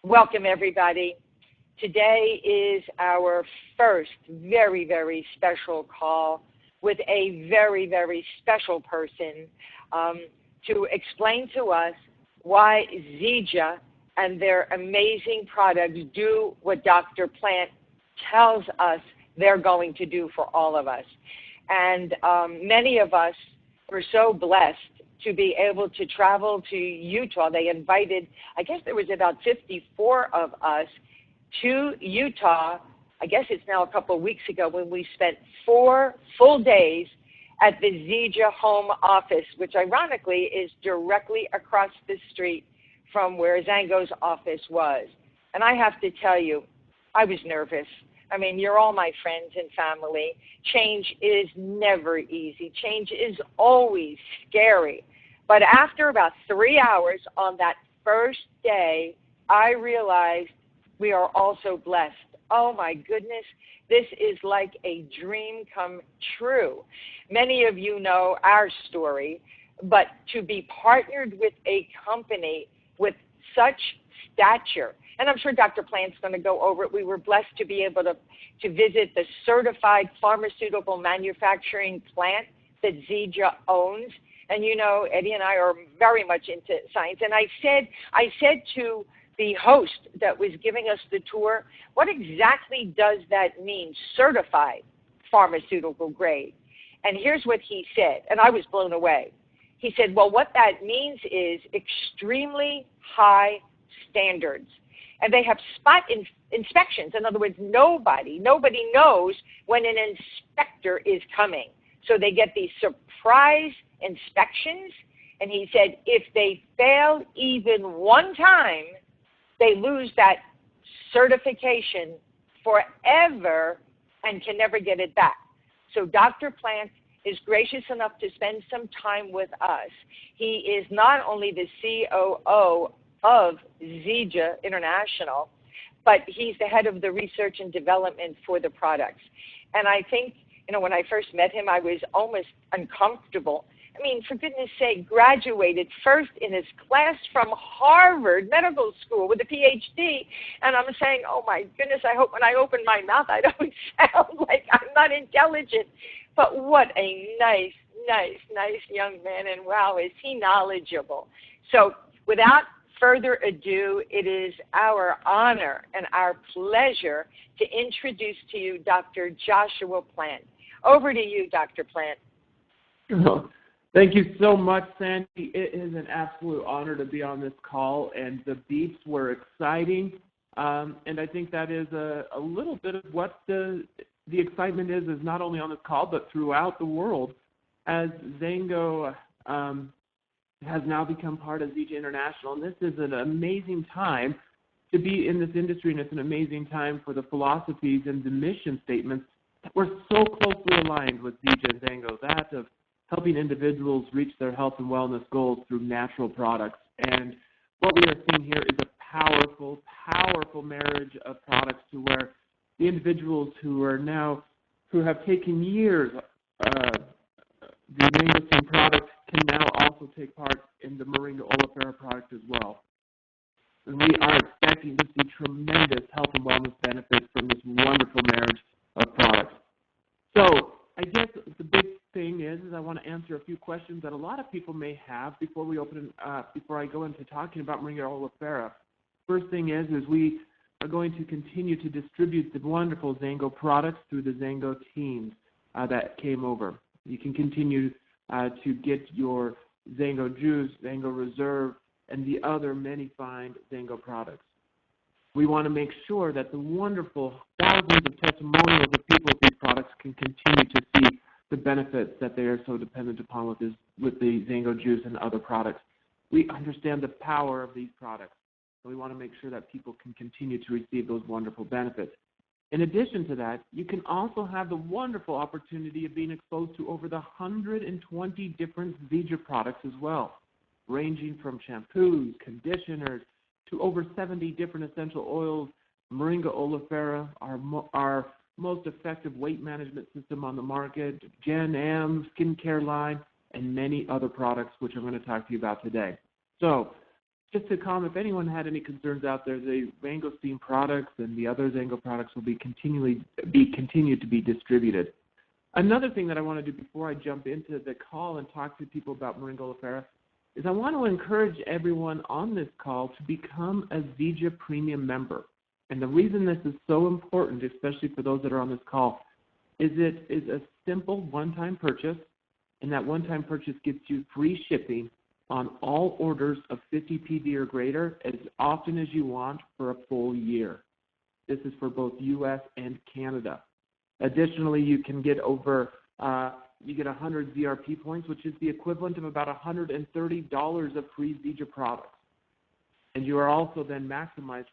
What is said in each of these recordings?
Welcome, everybody. Today is our first very, very special call with a very, very special person to explain to us why Zija and their amazing products do what Dr. Plant tells us they're going to do for all of us. And many of us were so blessed to be able to travel to Utah. They invited, I guess there was about 54 of us to Utah. I guess it's now a couple of weeks ago when we spent 4 full days at the Zija home office, which ironically is directly across the street from where Xango's office was. And I have to tell you, I was nervous. I mean, you're all my friends and family. Change is never easy. Change is always scary. But after about 3 hours on that first day, I realized we are also blessed. Oh my goodness, this is like a dream come true. Many of you know our story, but to be partnered with a company with such stature, and I'm sure Dr. Plant's going to go over it. We were blessed to be able to visit the certified pharmaceutical manufacturing plant that Zija owns. And you know, Eddie and I are very much into science. And I said to the host that was giving us the tour, what exactly does that mean, certified pharmaceutical grade? And here's what he said, and I was blown away. He said, well, what that means is extremely high standards. And they have spot inspections. In other words, nobody knows when an inspector is coming. So they get these surprise inspections. And he said, if they fail even one time, they lose that certification forever and can never get it back. So Dr. Plant is gracious enough to spend some time with us. He is not only the COO of Zija International, but he's the head of the research and development for the products. And I think, you know, when I first met him, I was almost uncomfortable. I mean, for goodness sake, graduated first in his class from Harvard Medical School with a PhD. And I'm saying, oh my goodness, I hope when I open my mouth, I don't sound like I'm not intelligent. But what a nice young man. And wow, is he knowledgeable. So without further ado, it is our honor and our pleasure to introduce to you Dr. Joshua Plant. Over to you, Dr. Plant. Oh, thank you so much, Sandy. It is an absolute honor to be on this call, and the beeps were exciting. And I think that is a little bit of what the excitement is not only on this call, but throughout the world, as Xango has now become part of Zija International. And this is an amazing time to be in this industry, and it's an amazing time for the philosophies and the mission statements that were so closely aligned with Zija and Xango, that of helping individuals reach their health and wellness goals through natural products. And what we are seeing here is a powerful, powerful marriage of products to where the individuals who have taken years, the Xango product can now also take part in the Moringa oleifera product as well. And we are expecting to see tremendous health and wellness benefits from this wonderful marriage of products. So I guess the big thing is I want to answer a few questions that a lot of people may have before I go into talking about Moringa oleifera. First thing is we are going to continue to distribute the wonderful Xango products through the Xango teams that came over. You can continue to get your Xango Juice, Xango Reserve, and the other many fine Xango products. We want to make sure that the wonderful thousands of testimonials of people with these products can continue to see the benefits that they are so dependent upon with the Xango Juice and other products. We understand the power of these products, so we want to make sure that people can continue to receive those wonderful benefits. In addition to that, you can also have the wonderful opportunity of being exposed to over the 120 different Zija products as well, ranging from shampoos, conditioners, to over 70 different essential oils. Moringa oleifera, our most effective weight management system on the market, Genm, skincare line, and many other products which I'm going to talk to you about today. So just to comment, if anyone had any concerns out there, the mangosteen products and the other Xango products will be continued to be distributed. Another thing that I want to do before I jump into the call and talk to people about Moringa oleifera is I want to encourage everyone on this call to become a Zija Premium member. And the reason this is so important, especially for those that are on this call, is it is a simple one-time purchase, and that one-time purchase gets you free shipping on all orders of 50 PV or greater as often as you want for a full year. This is for both U.S. and Canada. Additionally, you can get you get 100 ZRP points, which is the equivalent of about $130 of free Zija products. And you are also then maximized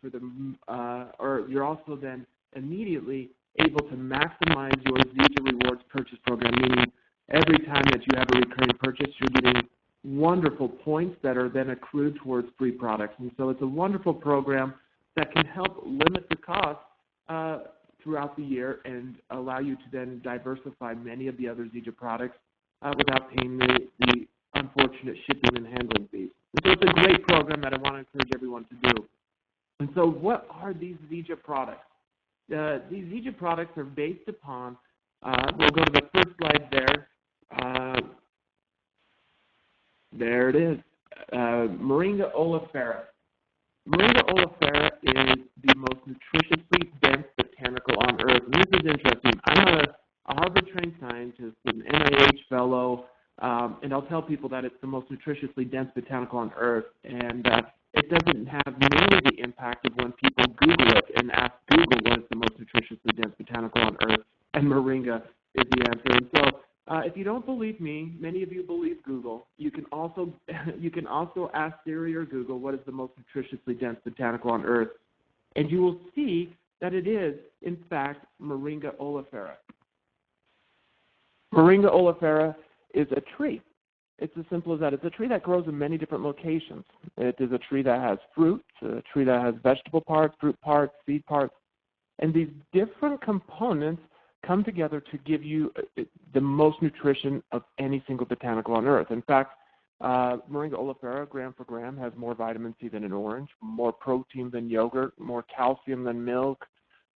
you're also then immediately able to maximize your Zija Rewards purchase program, meaning every time that you have a recurring purchase, you're getting wonderful points that are then accrued towards free products. And so it's a wonderful program that can help limit the cost throughout the year and allow you to then diversify many of the other Zija products without paying the unfortunate shipping and handling fees. And so it's a great program that I want to encourage everyone to do. And so what are these Zija products? These Zija products are based upon, we'll go to the first slide there. There it is, Moringa oleifera. Moringa oleifera is the most nutritiously dense botanical on Earth. And this is interesting. I'm a Harvard-trained scientist, an NIH fellow, and I'll tell people that it's the most nutritiously dense botanical on Earth. And it doesn't have nearly the impact of when people Google it and ask Google what is the most nutritiously dense botanical on Earth, and Moringa is the answer. And so if you don't believe me, many of you believe Google. You can also ask Siri or Google what is the most nutritiously dense botanical on Earth, and you will see that it is, in fact, Moringa oleifera. Moringa oleifera is a tree. It's as simple as that. It's a tree that grows in many different locations. It is a tree that has fruit, a tree that has vegetable parts, fruit parts, seed parts, and these different components come together to give you the most nutrition of any single botanical on Earth. In fact, Moringa oleifera, gram for gram, has more vitamin C than an orange, more protein than yogurt, more calcium than milk,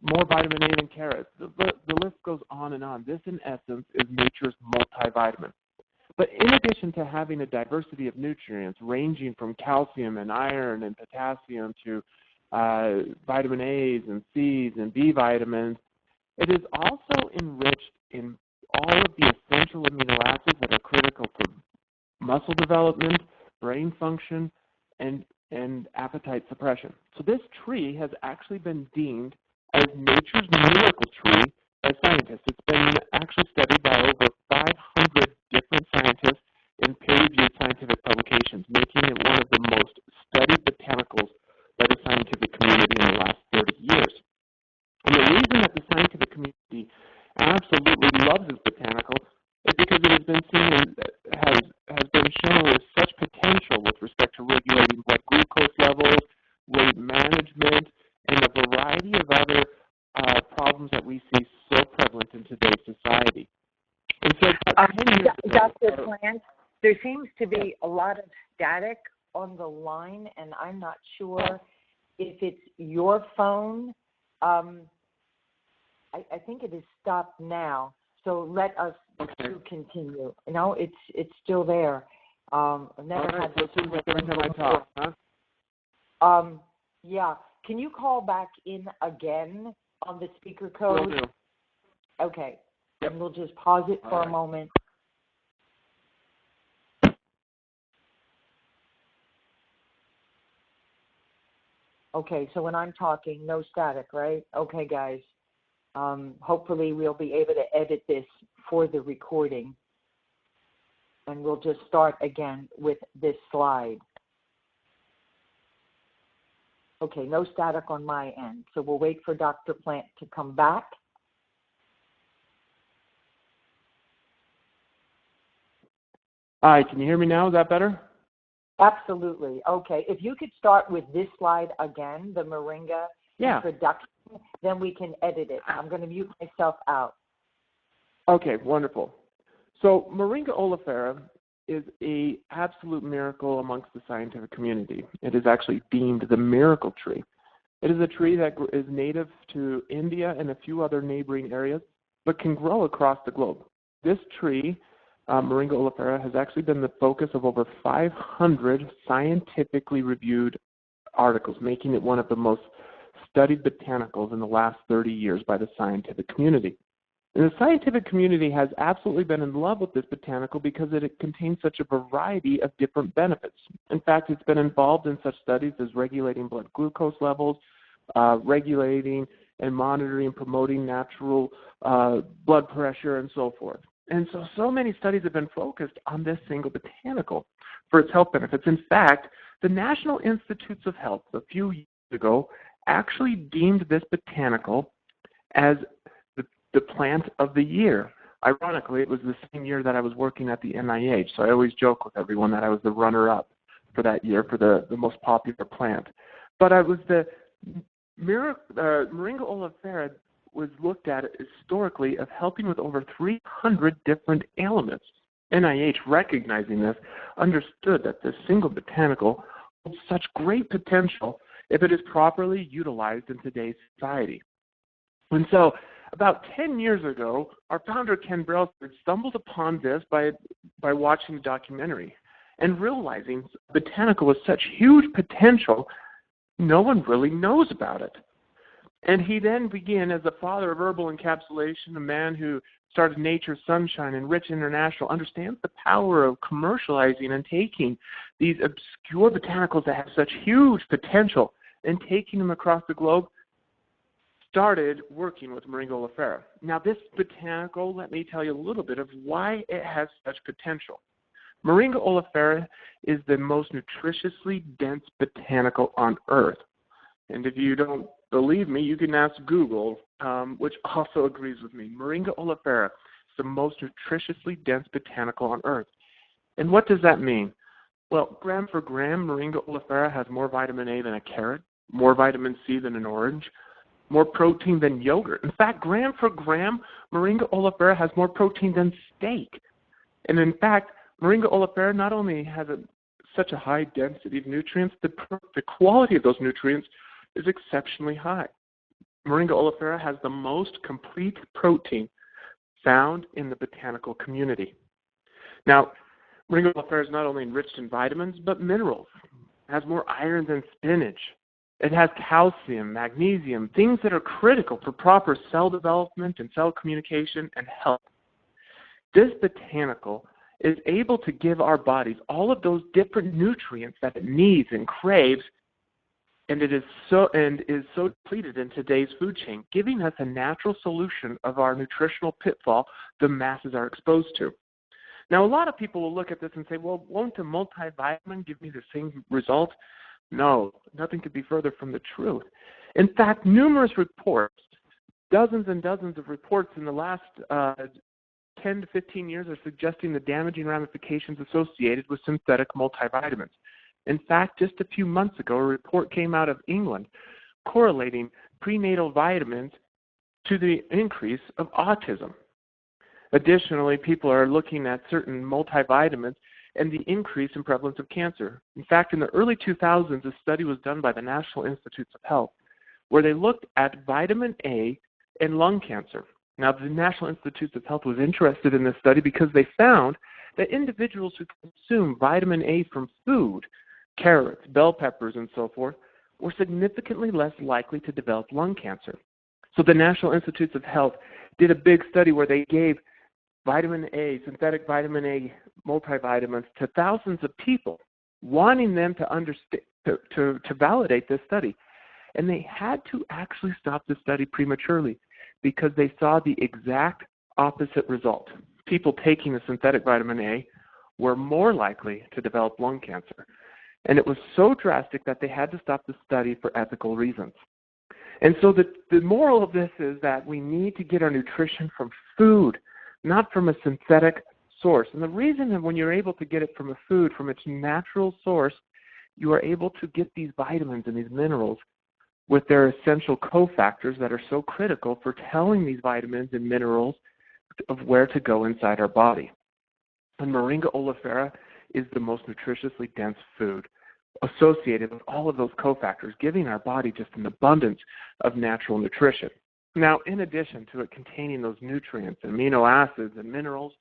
more vitamin A than carrots. The list goes on and on. This, in essence, is nature's multivitamin. But in addition to having a diversity of nutrients ranging from calcium and iron and potassium to vitamin A's and C's and B vitamins, it is also enriched in all of the essential amino acids that are critical for muscle development, brain function, and appetite suppression. So this tree has actually been deemed as nature's miracle tree by scientists. It's been actually studied by over 500 different scientists in peer-reviewed scientific publications, making it one of the most studied botanicals by the scientific community in the last 30 years. And the reason that the scientific community absolutely loves this botanical is because it has been seen has been shown with such potential with respect to regulating blood glucose levels, weight management, and a variety of other problems that we see so prevalent in today's society. And so, Dr. Plant, there seems to be a lot of static on the line, and I'm not sure if it's your phone. I think it is stopped now, so let us continue. No, it's still there. I've never had this every time I talk, huh? Yeah. Can you call back in again on the speaker code? Will do. Okay. Yep. And we'll just pause it for a moment. Okay, so when I'm talking, no static, right? Okay, guys. Hopefully we'll be able to edit this for the recording. And we'll just start again with this slide. Okay, no static on my end. So we'll wait for Dr. Plant to come back. Hi, can you hear me now? Is that better? Absolutely. Okay, if you could start with this slide again, the Moringa introduction, then we can edit it. I'm going to mute myself out. Okay, wonderful. So Moringa oleifera is a absolute miracle amongst the scientific community. It is actually deemed the miracle tree. It is a tree that is native to India and a few other neighboring areas, but can grow across the globe. This tree, Moringa oleifera, has actually been the focus of over 500 scientifically reviewed articles, making it one of the most studied botanicals in the last 30 years by the scientific community. And the scientific community has absolutely been in love with this botanical because it contains such a variety of different benefits. In fact, it's been involved in such studies as regulating blood glucose levels, regulating and monitoring and promoting natural blood pressure, and so forth. And so many studies have been focused on this single botanical for its health benefits. In fact, the National Institutes of Health a few years ago actually deemed this botanical as the plant of the year. Ironically, it was the same year that I was working at the NIH, so I always joke with everyone that I was the runner-up for that year for the most popular plant. But I was the Moringa oleifera was looked at historically of helping with over 300 different ailments. NIH, recognizing this, understood that this single botanical holds such great potential if it is properly utilized in today's society. And so, about 10 years ago, our founder, Ken Brailsford, stumbled upon this by watching a documentary and realizing botanical with such huge potential, no one really knows about it. And he then began, as a father of herbal encapsulation, a man who started Nature's Sunshine and Rich International, understands the power of commercializing and taking these obscure botanicals that have such huge potential and taking them across the globe, started working with Moringa oleifera. Now, this botanical, let me tell you a little bit of why it has such potential. Moringa oleifera is the most nutritiously dense botanical on Earth. And if you don't believe me, you can ask Google, which also agrees with me. Moringa oleifera is the most nutritiously dense botanical on Earth. And what does that mean? Well, gram for gram, Moringa oleifera has more vitamin A than a carrot, more vitamin C than an orange, more protein than yogurt. In fact, gram for gram, Moringa oleifera has more protein than steak. And in fact, Moringa oleifera not only has such a high density of nutrients, the quality of those nutrients is exceptionally high. Moringa oleifera has the most complete protein found in the botanical community. Now, Moringa oleifera is not only enriched in vitamins, but minerals. It has more iron than spinach. It has calcium, magnesium, things that are critical for proper cell development and cell communication and health. This botanical is able to give our bodies all of those different nutrients that it needs and craves, and is so depleted in today's food chain, giving us a natural solution of our nutritional pitfall the masses are exposed to. Now, a lot of people will look at this and say, well, won't a multivitamin give me the same result? No, nothing could be further from the truth. In fact, numerous reports, dozens and dozens of reports in the last 10 to 15 years are suggesting the damaging ramifications associated with synthetic multivitamins. In fact, just a few months ago, a report came out of England correlating prenatal vitamins to the increase of autism. Additionally, people are looking at certain multivitamins and the increase in prevalence of cancer. In fact, in the early 2000s, a study was done by the National Institutes of Health where they looked at vitamin A and lung cancer. Now, the National Institutes of Health was interested in this study because they found that individuals who consume vitamin A from food, carrots, bell peppers, and so forth, were significantly less likely to develop lung cancer. So the National Institutes of Health did a big study where they gave vitamin A, synthetic vitamin A multivitamins to thousands of people, wanting them to validate this study. And they had to actually stop the study prematurely because they saw the exact opposite result. People taking the synthetic vitamin A were more likely to develop lung cancer. And it was so drastic that they had to stop the study for ethical reasons. And so the moral of this is that we need to get our nutrition from food, not from a synthetic source. And the reason that when you're able to get it from a food, from its natural source, you are able to get these vitamins and these minerals with their essential cofactors that are so critical for telling these vitamins and minerals of where to go inside our body. And Moringa oleifera is the most nutritiously dense food associated with all of those cofactors, giving our body just an abundance of natural nutrition. Now, in addition to it containing those nutrients, amino acids, and minerals,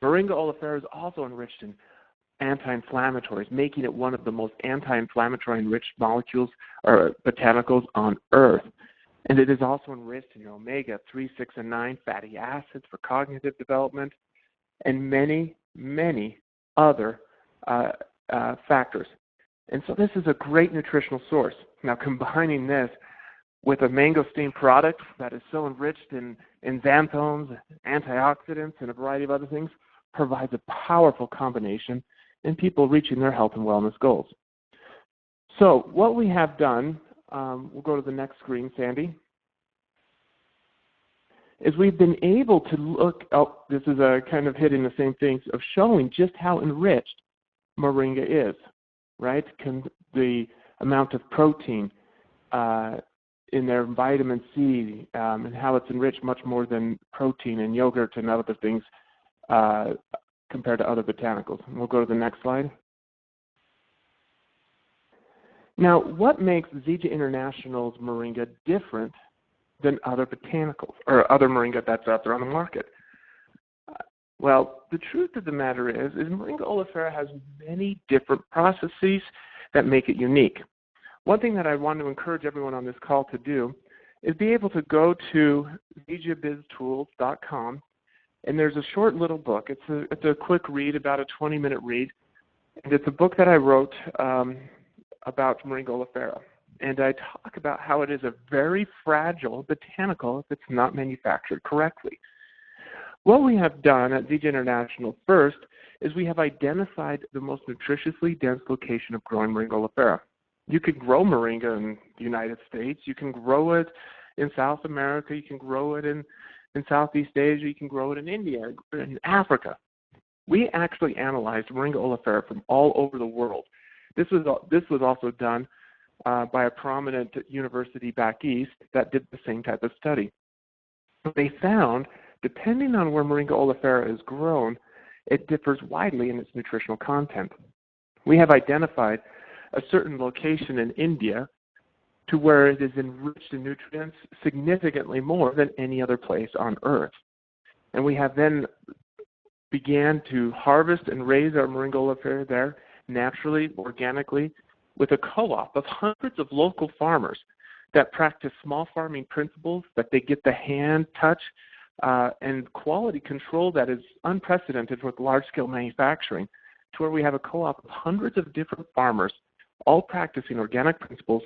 Moringa oleifera is also enriched in anti-inflammatories, making it one of the most anti-inflammatory enriched molecules or botanicals on Earth. And it is also enriched in your omega-3, 6, and 9 fatty acids for cognitive development and many, many other factors. And so this is a great nutritional source. Now, combining this with a mangosteen product that is so enriched in xanthones, antioxidants, and a variety of other things provides a powerful combination in people reaching their health and wellness goals. So what we have done, we'll go to the next screen, Sandy, is we've been able to look, this is a kind of hitting the same things, of showing just how enriched Moringa is, right? The amount of protein in their vitamin C and how it's enriched much more than protein in yogurt and other things compared to other botanicals. And we'll go to the next slide. Now, what makes Zija International's Moringa different than other botanicals or other Moringa that's out there on the market? Well, the truth of the matter is Moringa oleifera has many different processes that make it unique. One thing that I want to encourage everyone on this call to do is be able to go to zijabiztools.com, and there's a short little book. It's a quick read, about a 20-minute read, and it's a book that I wrote about Moringa oleifera. And I talk about how it is a very fragile botanical if it's not manufactured correctly. What we have done at Zija International first is we have identified the most nutritiously dense location of growing Moringa oleifera. You can grow Moringa in the United States. You can grow it in South America. You can grow it in Southeast Asia. You can grow it in India, in Africa. We actually analyzed Moringa oleifera from all over the world. This was also done by a prominent university back east that did the same type of study. They found, depending on where Moringa oleifera is grown, it differs widely in its nutritional content. We have identified a certain location in India to where it is enriched in nutrients significantly more than any other place on Earth. And we have then began to harvest and raise our Moringa oleifera there naturally, organically, with a co-op of hundreds of local farmers that practice small farming principles, that they get the hand touch and quality control that is unprecedented with large-scale manufacturing, to where we have a co-op of hundreds of different farmers all practicing organic principles,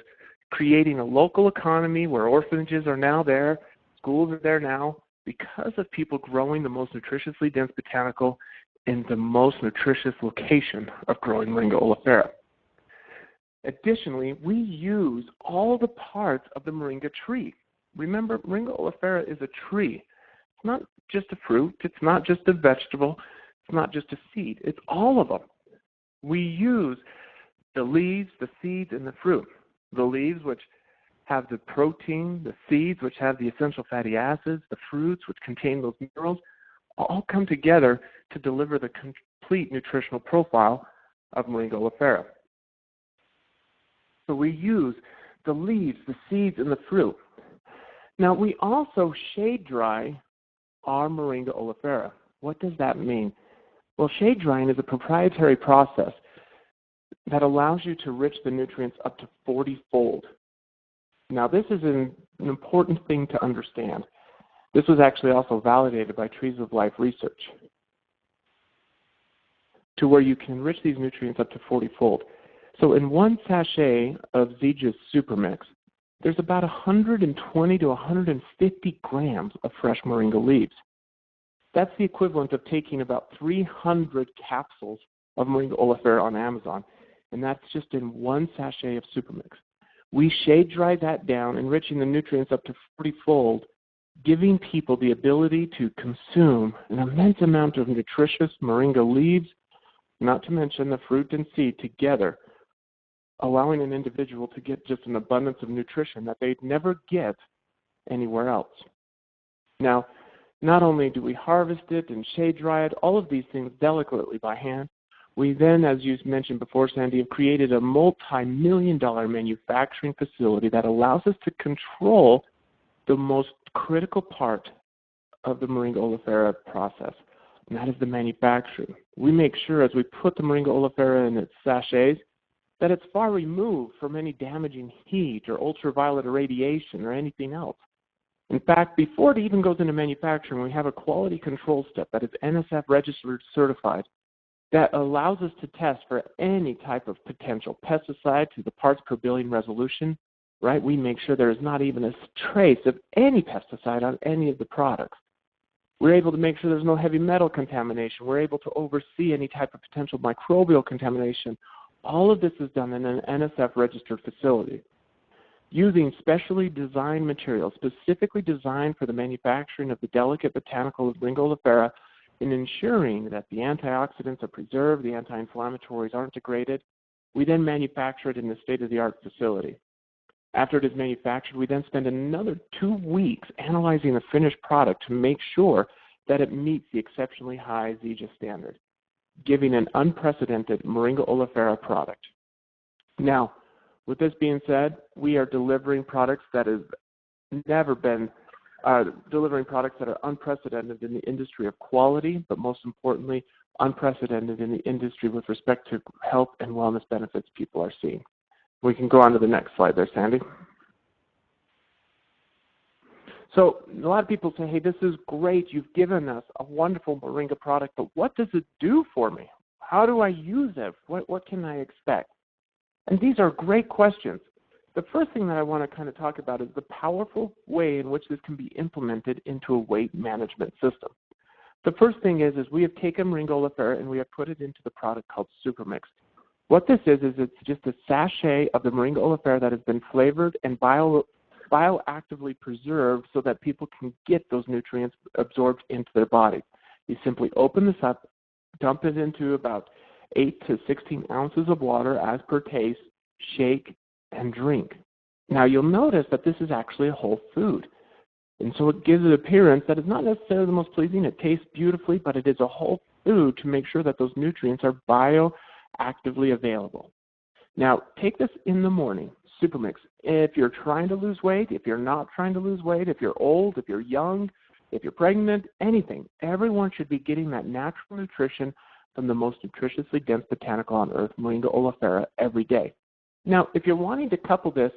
creating a local economy where orphanages are now there, schools are there now, because of people growing the most nutritiously dense botanical in the most nutritious location of growing Moringa oleifera. Additionally, we use all the parts of the Moringa tree. Remember, Moringa oleifera is a tree. It's not just a fruit. It's not just a vegetable. It's not just a seed. It's all of them. We use the leaves, the seeds, and the fruit. The leaves, which have the protein, the seeds, which have the essential fatty acids, the fruits, which contain those minerals, all come together to deliver the complete nutritional profile of Moringa oleifera. So we use the leaves, the seeds, and the fruit. Now, we also shade dry our Moringa oleifera. What does that mean? Well, shade drying is a proprietary process that allows you to enrich the nutrients up to 40-fold. Now, this is an important thing to understand. This was actually also validated by Trees of Life research, to where you can enrich these nutrients up to 40-fold. So in one sachet of Zija's Super Mix, there's about 120 to 150 grams of fresh Moringa leaves. That's the equivalent of taking about 300 capsules of Moringa oleifera on Amazon, and that's just in one sachet of Super Mix. We shade dry that down, enriching the nutrients up to 40-fold, giving people the ability to consume an immense amount of nutritious Moringa leaves, not to mention the fruit and seed together, allowing an individual to get just an abundance of nutrition that they'd never get anywhere else. Now, Not only do we harvest it and shade dry it, all of these things delicately by hand, we then, as you mentioned before, Sandy, have created a multi-million-dollar manufacturing facility that allows us to control the most critical part of the Moringa oleifera process, and that is the manufacturing. We make sure as we put the Moringa oleifera in its sachets that it's far removed from any damaging heat or ultraviolet irradiation or anything else. In fact, before it even goes into manufacturing, we have a quality control step that is NSF registered certified that allows us to test for any type of potential pesticide to the parts per billion resolution, right? We make sure there is not even a trace of any pesticide on any of the products. We're able to make sure there's no heavy metal contamination. We're able to oversee any type of potential microbial contamination. All of this is done in an NSF registered facility using specially designed materials, specifically designed for the manufacturing of the delicate botanical Moringa oleifera, in ensuring that the antioxidants are preserved, the anti-inflammatories aren't degraded. We then manufacture it in the state-of-the-art facility. After it is manufactured, we then spend another 2 weeks analyzing the finished product to make sure that it meets the exceptionally high Zija standard, giving an unprecedented Moringa oleifera product. Now, with this being said, we are delivering products that have never been delivering products that are unprecedented in the industry of quality, but most importantly, unprecedented in the industry with respect to health and wellness benefits people are seeing. We can go on to the next slide there, Sandy. So a lot of people say, hey, this is great. You've given us a wonderful Moringa product, but what does it do for me? How do I use it? What can I expect? And these are great questions. The first thing that I want to kind of talk about is the powerful way in which this can be implemented into a weight management system. The first thing is we have taken Moringa oleifera and we have put it into the product called Supermix. What this is it's just a sachet of the Moringa oleifera that has been flavored and bioactively preserved so that people can get those nutrients absorbed into their body. You simply open this up, dump it into about 8 to 16 ounces of water as per taste, shake, and drink. Now you'll notice that this is actually a whole food. And so it gives an appearance that is not necessarily the most pleasing. It tastes beautifully, but it is a whole food to make sure that those nutrients are bioactively available. Now take this in the morning, Supermix. If you're trying to lose weight, if you're not trying to lose weight, if you're old, if you're young, if you're pregnant, anything, everyone should be getting that natural nutrition from the most nutritiously dense botanical on earth, Moringa oleifera, every day. Now, if you're wanting to couple this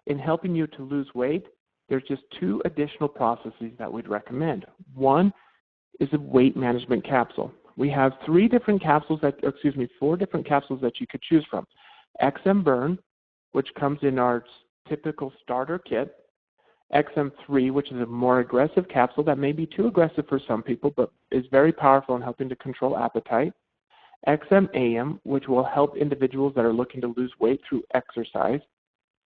in helping you to lose weight, there's just 2 additional processes that we'd recommend. One is a weight management capsule. We have 4 different capsules that you could choose from. XM Burn, which comes in our typical starter kit. XM3, which is a more aggressive capsule that may be too aggressive for some people, but is very powerful in helping to control appetite. XMAM, which will help individuals that are looking to lose weight through exercise.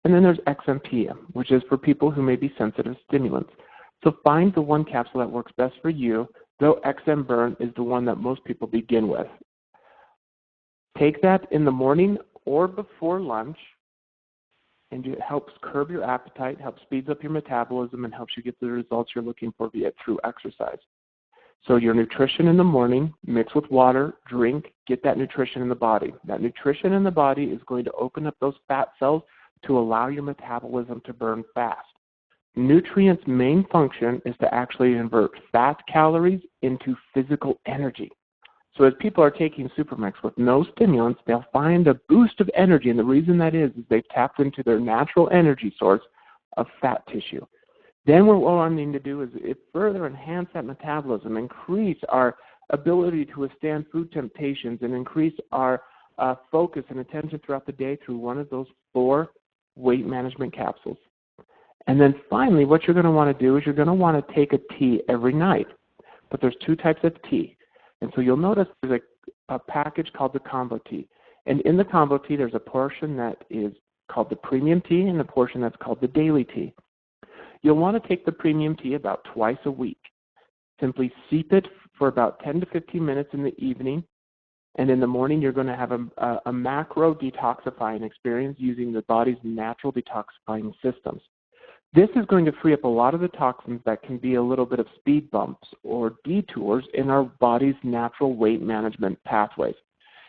And then there's XMPM, which is for people who may be sensitive to stimulants. So find the one capsule that works best for you, though XM Burn is the one that most people begin with. Take that in the morning or before lunch, and it helps curb your appetite, helps speeds up your metabolism, and helps you get the results you're looking for through exercise. So your nutrition in the morning, mix with water, drink, get that nutrition in the body. That nutrition in the body is going to open up those fat cells to allow your metabolism to burn fast. Nutrients' main function is to actually convert fat calories into physical energy. So as people are taking Supermix with no stimulants, they'll find a boost of energy, and the reason that is they've tapped into their natural energy source of fat tissue. Then what we're wanting to do is further enhance that metabolism, increase our ability to withstand food temptations, and increase our focus and attention throughout the day through one of those 4 weight management capsules. And then finally, what you're going to want to do is you're going to want to take a tea every night. But there's 2 types of tea. And so you'll notice there's a package called the combo tea. And in the combo tea, there's a portion that is called the premium tea and a portion that's called the daily tea. You'll want to take the premium tea about twice a week. Simply steep it for about 10 to 15 minutes in the evening, and in the morning you're going to have a macro detoxifying experience using the body's natural detoxifying systems. This is going to free up a lot of the toxins that can be a little bit of speed bumps or detours in our body's natural weight management pathways.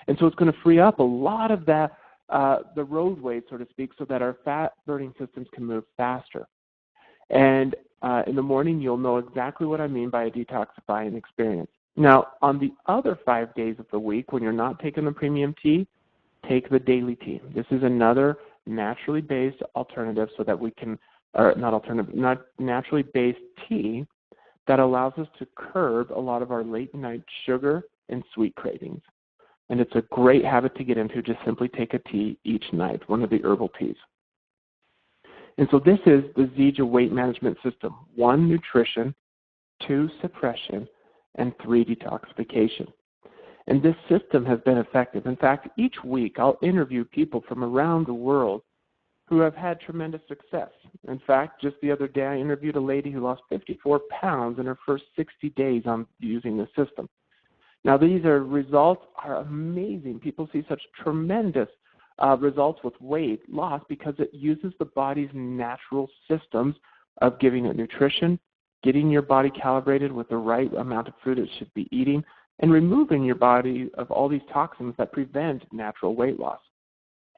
And so it's going to free up a lot of that, the roadways, so to speak, so that our fat-burning systems can move faster. And in the morning, you'll know exactly what I mean by a detoxifying experience. Now, on the other 5 days of the week, when you're not taking the premium tea, take the daily tea. This is another naturally based alternative so that we can, or not alternative, not naturally based tea that allows us to curb a lot of our late night sugar and sweet cravings. And it's a great habit to get into. Just simply take a tea each night, one of the herbal teas. And so this is the Zija weight management system. 1, nutrition, 2, suppression, and 3, detoxification. And this system has been effective. In fact, each week I'll interview people from around the world who have had tremendous success. In fact, just the other day I interviewed a lady who lost 54 pounds in her first 60 days on using the system. Now, these results are amazing. People see such tremendous results with weight loss because it uses the body's natural systems of giving it nutrition, getting your body calibrated with the right amount of food it should be eating, and removing your body of all these toxins that prevent natural weight loss.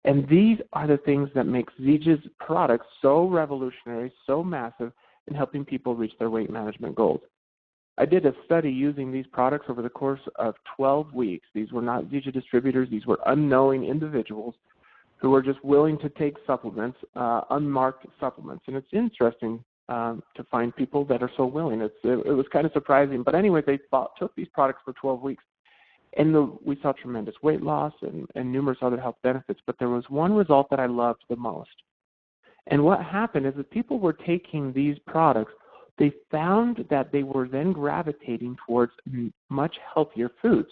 And these are the things that make Zija's products so revolutionary, so massive in helping people reach their weight management goals. I did a study using these products over the course of 12 weeks. These were not Zija distributors. These were unknowing individuals who were just willing to take supplements, unmarked supplements. And it's interesting to find people that are so willing. It was kind of surprising. But anyway, they took these products for 12 weeks. And we saw tremendous weight loss and numerous other health benefits. But there was one result that I loved the most. And what happened is that people were taking these products, they found that they were then gravitating towards much healthier foods.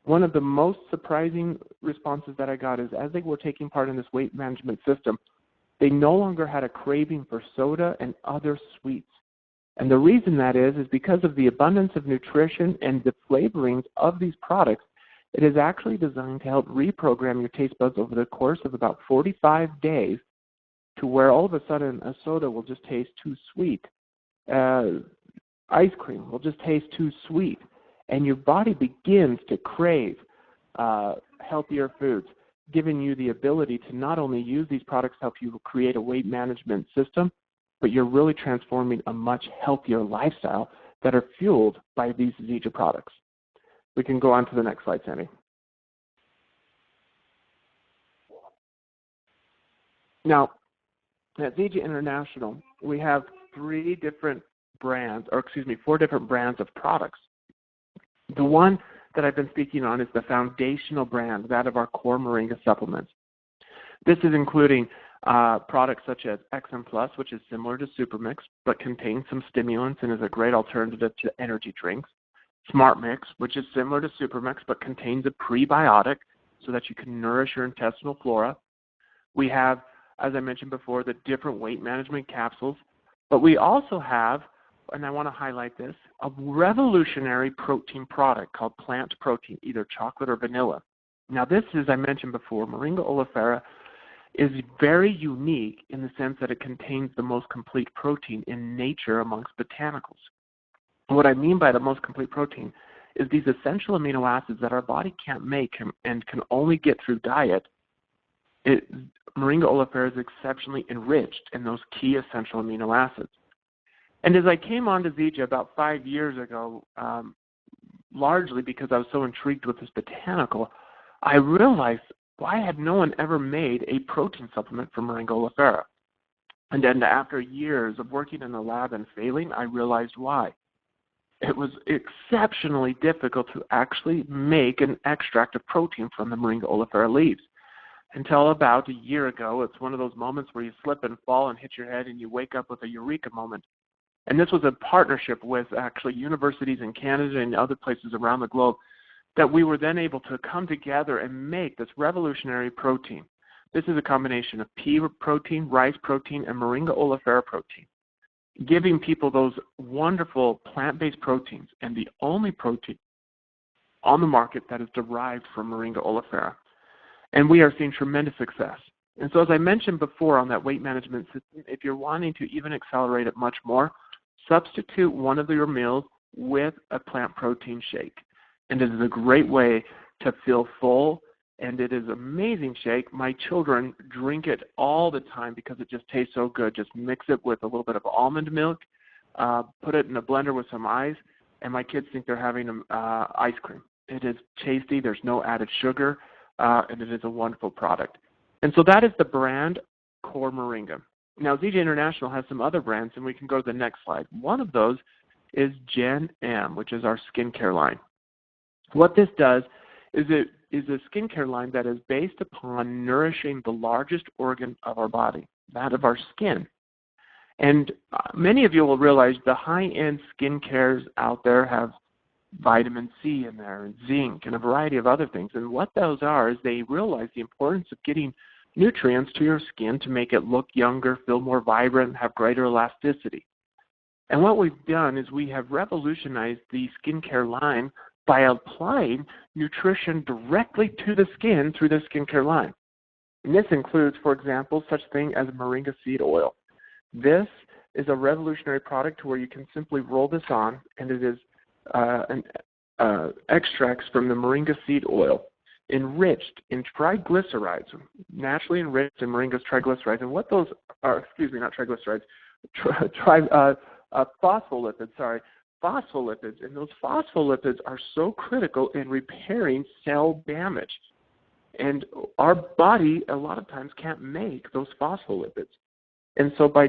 One of the most surprising responses that I got is as they were taking part in this weight management system, they no longer had a craving for soda and other sweets. And the reason that is because of the abundance of nutrition and the flavorings of these products. It is actually designed to help reprogram your taste buds over the course of about 45 days to where all of a sudden a soda will just taste too sweet. Ice cream will just taste too sweet. And your body begins to crave healthier foods, giving you the ability to not only use these products to help you create a weight management system, but you're really transforming a much healthier lifestyle that are fueled by these Zija products. We can go on to the next slide, Sandy. Now, at Zija International, we have 4 different brands of products. The one that I've been speaking on is the foundational brand, that of our core Moringa supplements. This is including products such as Genm Plus, which is similar to Supermix, but contains some stimulants and is a great alternative to energy drinks. Smart Mix, which is similar to Supermix, but contains a prebiotic so that you can nourish your intestinal flora. We have, as I mentioned before, the different weight management capsules, but we also have, and I want to highlight this, a revolutionary protein product called Plant Protein, either chocolate or vanilla. Now this, as I mentioned before, Moringa oleifera is very unique in the sense that it contains the most complete protein in nature amongst botanicals. What I mean by the most complete protein is these essential amino acids that our body can't make and can only get through diet. Moringa oleifera is exceptionally enriched in those key essential amino acids. And as I came on to Zija about 5 years ago, largely because I was so intrigued with this botanical, I realized why had no one ever made a protein supplement for Moringa oleifera. And then after years of working in the lab and failing, I realized why. It was exceptionally difficult to actually make an extract of protein from the Moringa oleifera leaves. Until about a year ago, it's one of those moments where you slip and fall and hit your head and you wake up with a eureka moment. And this was a partnership with actually universities in Canada and other places around the globe that we were then able to come together and make this revolutionary protein. This is a combination of pea protein, rice protein, and Moringa oleifera protein, giving people those wonderful plant-based proteins and the only protein on the market that is derived from Moringa oleifera. And we are seeing tremendous success. And so as I mentioned before on that weight management system, if you're wanting to even accelerate it much more, substitute one of your meals with a plant protein shake. And it is a great way to feel full, and it is an amazing shake. My children drink it all the time because it just tastes so good. Just mix it with a little bit of almond milk, put it in a blender with some ice, and my kids think they're having ice cream. It is tasty. There's no added sugar, and it is a wonderful product. And so that is the brand Core Moringa. Now, Zija International has some other brands, and we can go to the next slide. One of those is Genm, which is our skincare line. What this does is it is a skincare line that is based upon nourishing the largest organ of our body, that of our skin. And many of you will realize the high-end skincare out there have vitamin C in there and zinc and a variety of other things. And what those are is they realize the importance of getting nutrients to your skin to make it look younger, feel more vibrant, have greater elasticity. And what we've done is we have revolutionized the skincare line by applying nutrition directly to the skin through the skincare line. And this includes, for example, such thing as Moringa seed oil. This is a revolutionary product to where you can simply roll this on, and it is extracts from the Moringa seed oil, enriched in triglycerides, naturally enriched in Moringa's triglycerides. And what those are, not triglycerides, phospholipids. And those phospholipids are so critical in repairing cell damage. And our body, a lot of times, can't make those phospholipids. And so by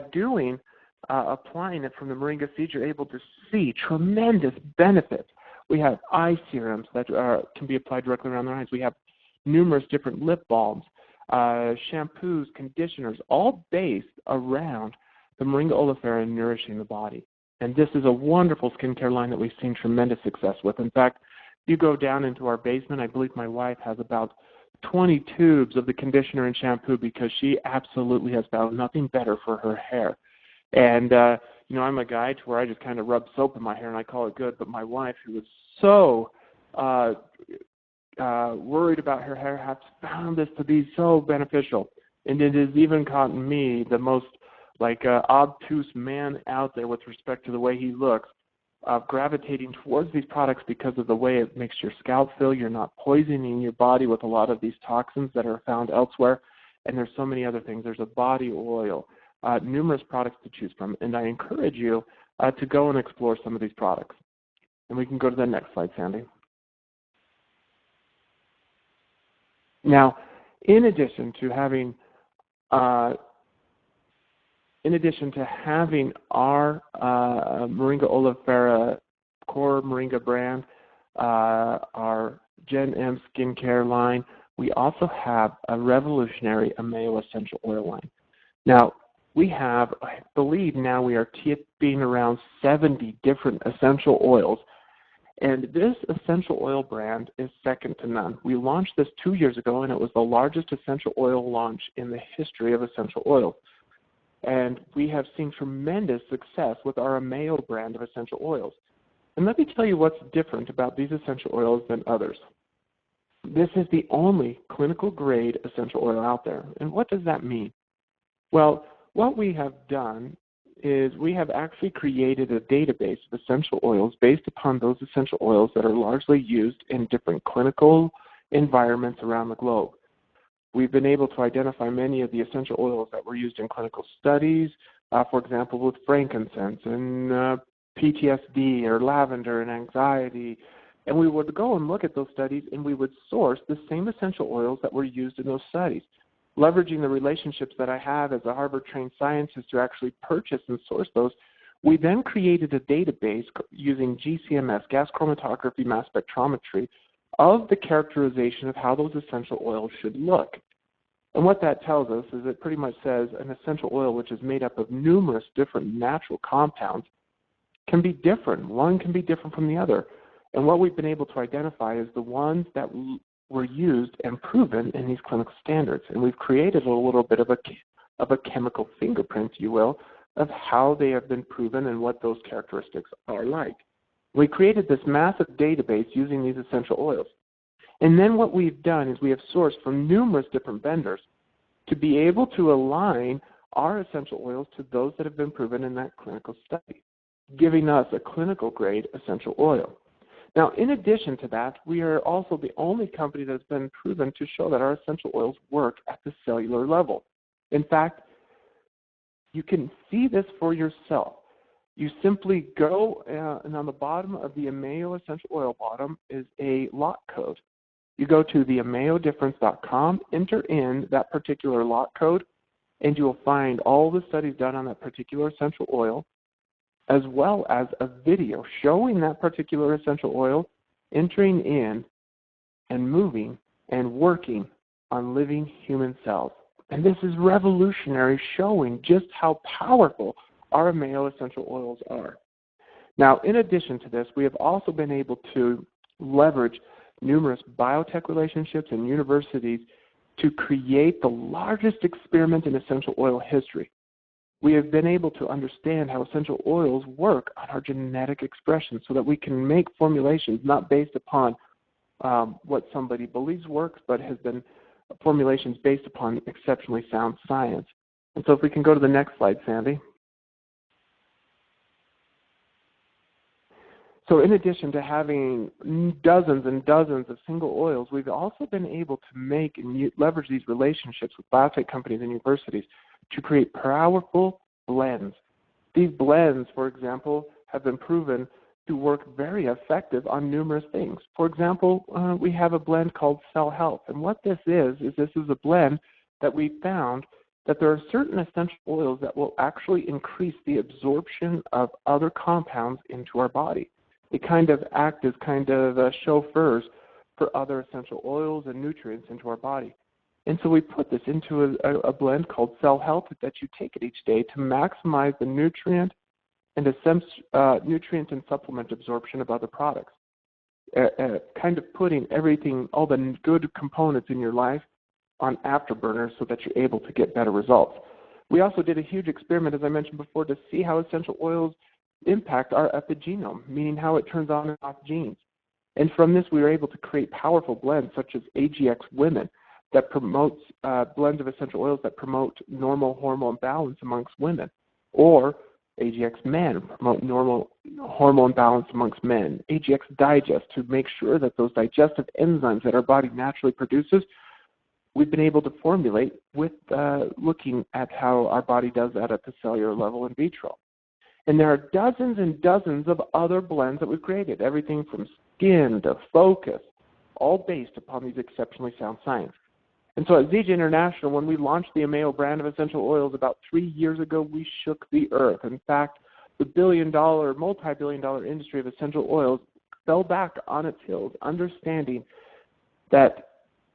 applying it from the Moringa seed, you're able to see tremendous benefits. We have eye serums that can be applied directly around the eyes. We have numerous different lip balms, shampoos, conditioners, all based around the Moringa oleifera nourishing the body. And this is a wonderful skincare line that we've seen tremendous success with. In fact, if you go down into our basement, I believe my wife has about 20 tubes of the conditioner and shampoo because she absolutely has found nothing better for her hair. And, I'm a guy to where I just kind of rub soap in my hair and I call it good, but my wife, who was so worried about her hair, has found this to be so beneficial. And it has even gotten me, the most obtuse man out there with respect to the way he looks, gravitating towards these products because of the way it makes your scalp feel. You're not poisoning your body with a lot of these toxins that are found elsewhere. And there's so many other things. There's a body oil, numerous products to choose from. And I encourage you to go and explore some of these products. And we can go to the next slide, Sandy. Now, in addition to having our Moringa oleifera Core Moringa brand, our Genm skincare line, we also have a revolutionary Ameo essential oil line. Now, we have, I believe now we are tipping around 70 different essential oils. And this essential oil brand is second to none. We launched this 2 years ago, and it was the largest essential oil launch in the history of essential oils. And we have seen tremendous success with our Ameo brand of essential oils. And let me tell you what's different about these essential oils than others. This is the only clinical grade essential oil out there. And what does that mean? Well, what we have done is we have actually created a database of essential oils based upon those essential oils that are largely used in different clinical environments around the globe. We've been able to identify many of the essential oils that were used in clinical studies, for example, with frankincense and PTSD or lavender and anxiety. And we would go and look at those studies, and we would source the same essential oils that were used in those studies. Leveraging the relationships that I have as a Harvard-trained scientist to actually purchase and source those, we then created a database using GCMS, gas chromatography mass spectrometry, of the characterization of how those essential oils should look. And what that tells us is it pretty much says an essential oil which is made up of numerous different natural compounds can be different. One can be different from the other. And what we've been able to identify is the ones that were used and proven in these clinical standards. And we've created a little bit of a chemical fingerprint, if you will, of how they have been proven and what those characteristics are like. We created this massive database using these essential oils. And then what we've done is we have sourced from numerous different vendors to be able to align our essential oils to those that have been proven in that clinical study, giving us a clinical grade essential oil. Now, in addition to that, we are also the only company that's been proven to show that our essential oils work at the cellular level. In fact, you can see this for yourself. You simply go, and on the bottom of the Ameo essential oil bottom is a lot code. You go to the ameodifference.com, enter in that particular lot code, and you will find all the studies done on that particular essential oil, as well as a video showing that particular essential oil entering in and moving and working on living human cells. And this is revolutionary, showing just how powerful our Ameo essential oils are. Now, in addition to this, we have also been able to leverage numerous biotech relationships and universities to create the largest experiment in essential oil history. We have been able to understand how essential oils work on our genetic expression so that we can make formulations not based upon what somebody believes works, but has been formulations based upon exceptionally sound science. And so if we can go to the next slide, Sandy. So in addition to having dozens and dozens of single oils, we've also been able to make and leverage these relationships with biotech companies and universities to create powerful blends. These blends, for example, have been proven to work very effective on numerous things. For example, we have a blend called Cell Health. And what this is a blend that we found that there are certain essential oils that will actually increase the absorption of other compounds into our body. They kind of act as chauffeurs for other essential oils and nutrients into our body. And so we put this into a blend called Cell Health that you take it each day to maximize the nutrient and supplement absorption of other products. Kind of putting everything, all the good components in your life on afterburners so that you're able to get better results. We also did a huge experiment, as I mentioned before, to see how essential oils impact our epigenome, meaning how it turns on and off genes. And from this, we were able to create powerful blends such as AGX Women that promotes blends of essential oils that promote normal hormone balance amongst women, or AGX Men promote normal hormone balance amongst men, AGX Digest to make sure that those digestive enzymes that our body naturally produces, we've been able to formulate with looking at how our body does that at the cellular level in vitro. And there are dozens and dozens of other blends that we've created, everything from skin to focus, all based upon these exceptionally sound science. And so at Zija International, when we launched the Ameo brand of essential oils about 3 years ago, we shook the earth. In fact, the multi-billion-dollar industry of essential oils fell back on its heels, understanding that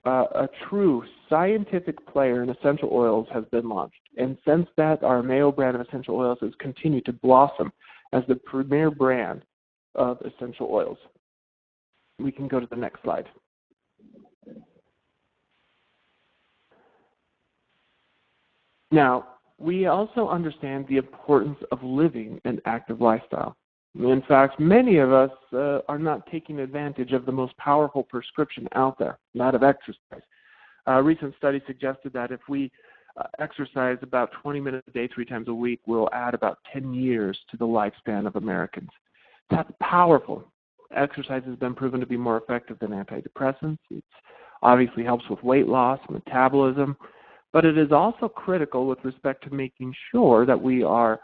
a true scientific player in essential oils has been launched. And since that, our Ameo brand of essential oils has continued to blossom as the premier brand of essential oils. We can go to the next slide. Now, we also understand the importance of living an active lifestyle. In fact, many of us are not taking advantage of the most powerful prescription out there, that of exercise. A recent study suggested that if we exercise about 20 minutes a day, 3 times a week, we'll add about 10 years to the lifespan of Americans. That's powerful. Exercise has been proven to be more effective than antidepressants. It obviously helps with weight loss, metabolism, but it is also critical with respect to making sure that we are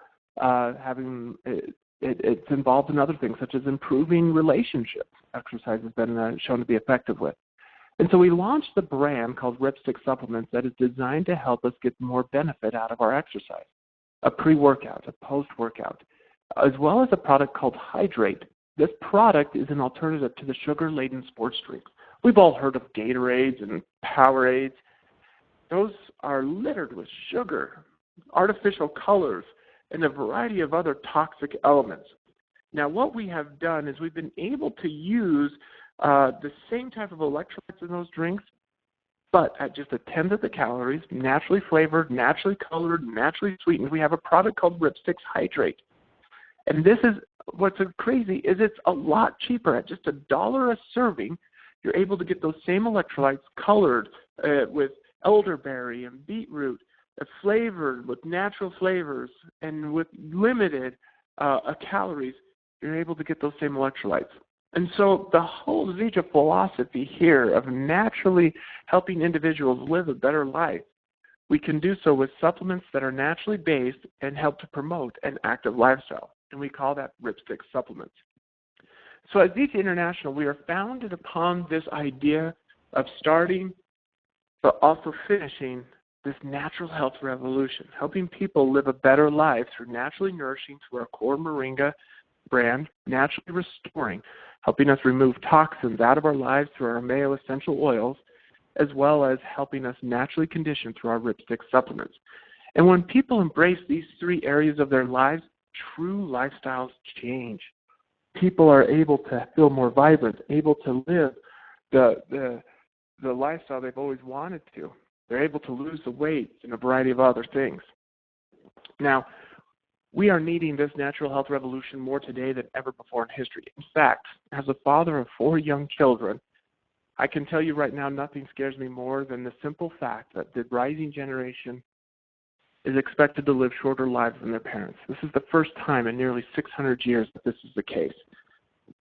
it's involved in other things, such as improving relationships. Exercise has been shown to be effective with. And so we launched the brand called Ripstix Supplements that is designed to help us get more benefit out of our exercise, a pre-workout, a post-workout, as well as a product called Hydrate. This product is an alternative to the sugar-laden sports drinks. We've all heard of Gatorades and Powerades. Those are littered with sugar, artificial colors, and a variety of other toxic elements. Now, what we have done is we've been able to use the same type of electrolytes in those drinks, but at just a tenth of the calories, naturally flavored, naturally colored, naturally sweetened. We have a product called Ripstix Hydrate. And this is what's crazy is it's a lot cheaper. At just $1 a serving, you're able to get those same electrolytes colored with elderberry and beetroot that's flavored with natural flavors and with limited calories, you're able to get those same electrolytes. And so the whole Zija philosophy here of naturally helping individuals live a better life, we can do so with supplements that are naturally based and help to promote an active lifestyle. And we call that Ripstix supplements. So at Zija International, we are founded upon this idea of starting but also finishing this natural health revolution, helping people live a better life through naturally nourishing through our core Moringa brand, naturally restoring, helping us remove toxins out of our lives through our Ameo essential oils, as well as helping us naturally condition through our Ripstix supplements. And when people embrace these three areas of their lives, true lifestyles change. People are able to feel more vibrant, able to live the lifestyle they've always wanted to. They're able to lose the weight and a variety of other things. Now, we are needing this natural health revolution more today than ever before in history. In fact, as a father of 4 young children, I can tell you right now nothing scares me more than the simple fact that the rising generation is expected to live shorter lives than their parents. This is the first time in nearly 600 years that this is the case.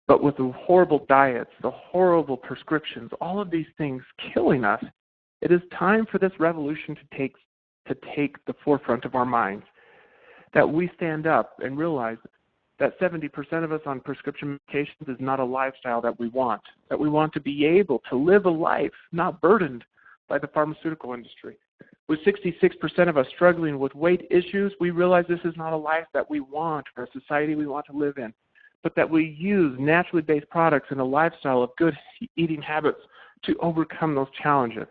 But with the horrible diets, the horrible prescriptions, all of these things killing us, it is time for this revolution to take the forefront of our minds. That we stand up and realize that 70% of us on prescription medications is not a lifestyle that we want to be able to live a life not burdened by the pharmaceutical industry. With 66% of us struggling with weight issues, we realize this is not a life that we want or a society we want to live in, but that we use naturally based products and a lifestyle of good eating habits to overcome those challenges.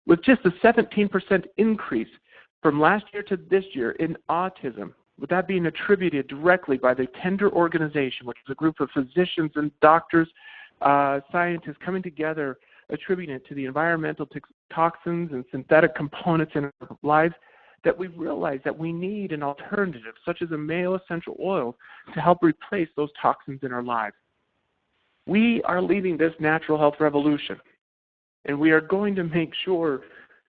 With just a 17% increase from last year to this year in autism, with that being attributed directly by the Tender Organization, which is a group of physicians and doctors, scientists coming together, attributing it to the environmental toxins and synthetic components in our lives, that we realize that we need an alternative, such as Ameo essential oils, to help replace those toxins in our lives. We are leading this natural health revolution, and we are going to make sure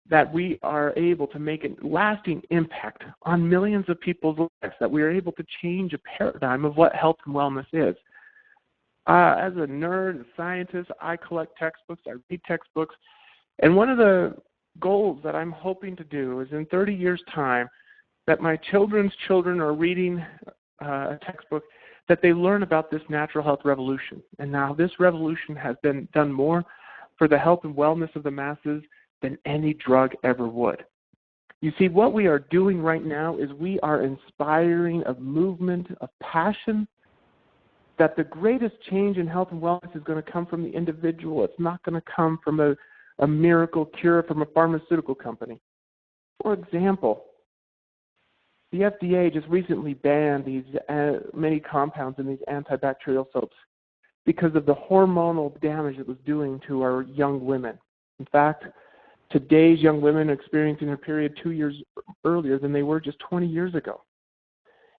that we are able to make a lasting impact on millions of people's lives, that we are able to change a paradigm of what health and wellness is. As a nerd, a scientist, I collect textbooks, I read textbooks, and one of the goals that I'm hoping to do is in 30 years' time that my children's children are reading a textbook, that they learn about this natural health revolution. And now this revolution has been done more for the health and wellness of the masses than any drug ever would. You see, what we are doing right now is we are inspiring a movement of passion that the greatest change in health and wellness is going to come from the individual. It's not going to come from a miracle cure from a pharmaceutical company. For example, the FDA just recently banned these many compounds in these antibacterial soaps because of the hormonal damage it was doing to our young women. In fact, today's young women are experiencing their period 2 years earlier than they were just 20 years ago.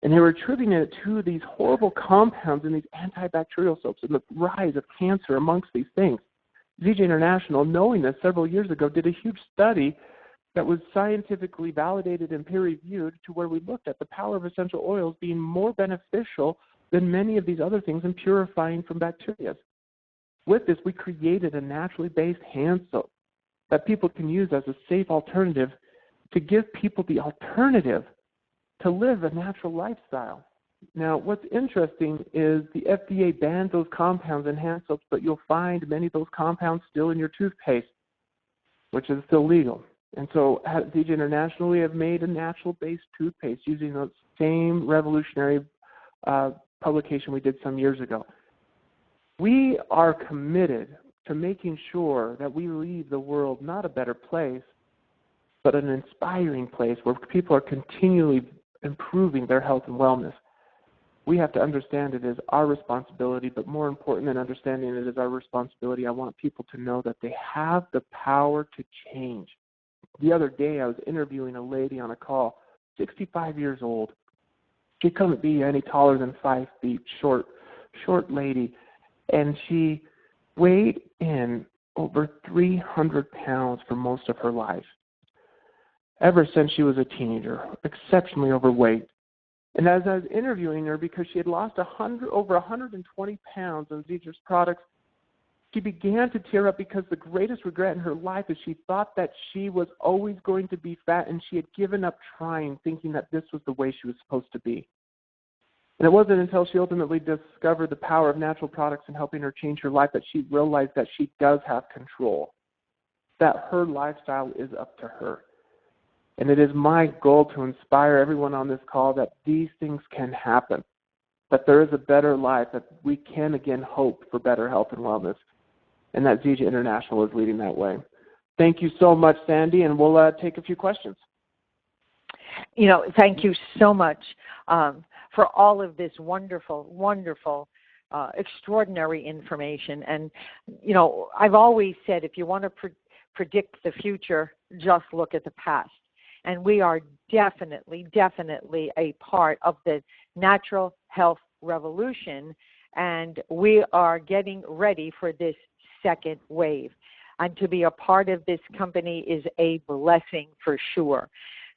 And they were attributing it to these horrible compounds in these antibacterial soaps and the rise of cancer amongst these things. Zija International, knowing this several years ago, did a huge study that was scientifically validated and peer-reviewed to where we looked at the power of essential oils being more beneficial than many of these other things in purifying from bacteria. With this, we created a naturally based hand soap that people can use as a safe alternative to give people the alternative to live a natural lifestyle. Now, what's interesting is the FDA banned those compounds in hand soaps, but you'll find many of those compounds still in your toothpaste, which is still legal. And so at Zija International, we have made a natural-based toothpaste using the same revolutionary publication we did some years ago. We are committed to making sure that we leave the world not a better place, but an inspiring place where people are continually improving their health and wellness. We have to understand it is our responsibility, but more important than understanding it is our responsibility, I want people to know that they have the power to change. The other day I was interviewing a lady on a call, 65 years old. She couldn't be any taller than 5 feet, short lady. And she weighed in over 300 pounds for most of her life. Ever since she was a teenager, exceptionally overweight. And as I was interviewing her, because she had lost over 120 pounds on Zija's products, she began to tear up because the greatest regret in her life is she thought that she was always going to be fat, and she had given up trying, thinking that this was the way she was supposed to be. And it wasn't until she ultimately discovered the power of natural products in helping her change her life that she realized that she does have control, that her lifestyle is up to her. And it is my goal to inspire everyone on this call that these things can happen, that there is a better life, that we can again hope for better health and wellness, and that Zija International is leading that way. Thank you so much, Sandy, and we'll take a few questions. Thank you so much for all of this wonderful, wonderful, extraordinary information. And, I've always said if you want to predict the future, just look at the past. And we are definitely a part of the natural health revolution, and we are getting ready for this second wave. And to be a part of this company is a blessing for sure.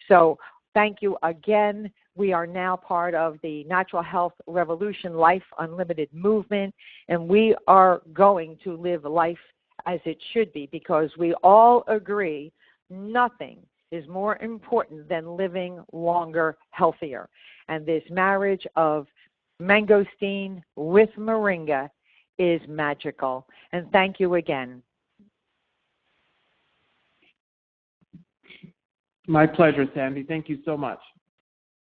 So thank you again. We are now part of the Natural Health Revolution Life Unlimited movement, and we are going to live life as it should be, because we all agree nothing is more important than living longer, healthier. And this marriage of mangosteen with moringa is magical. And thank you again. My pleasure, Sandy. Thank you so much.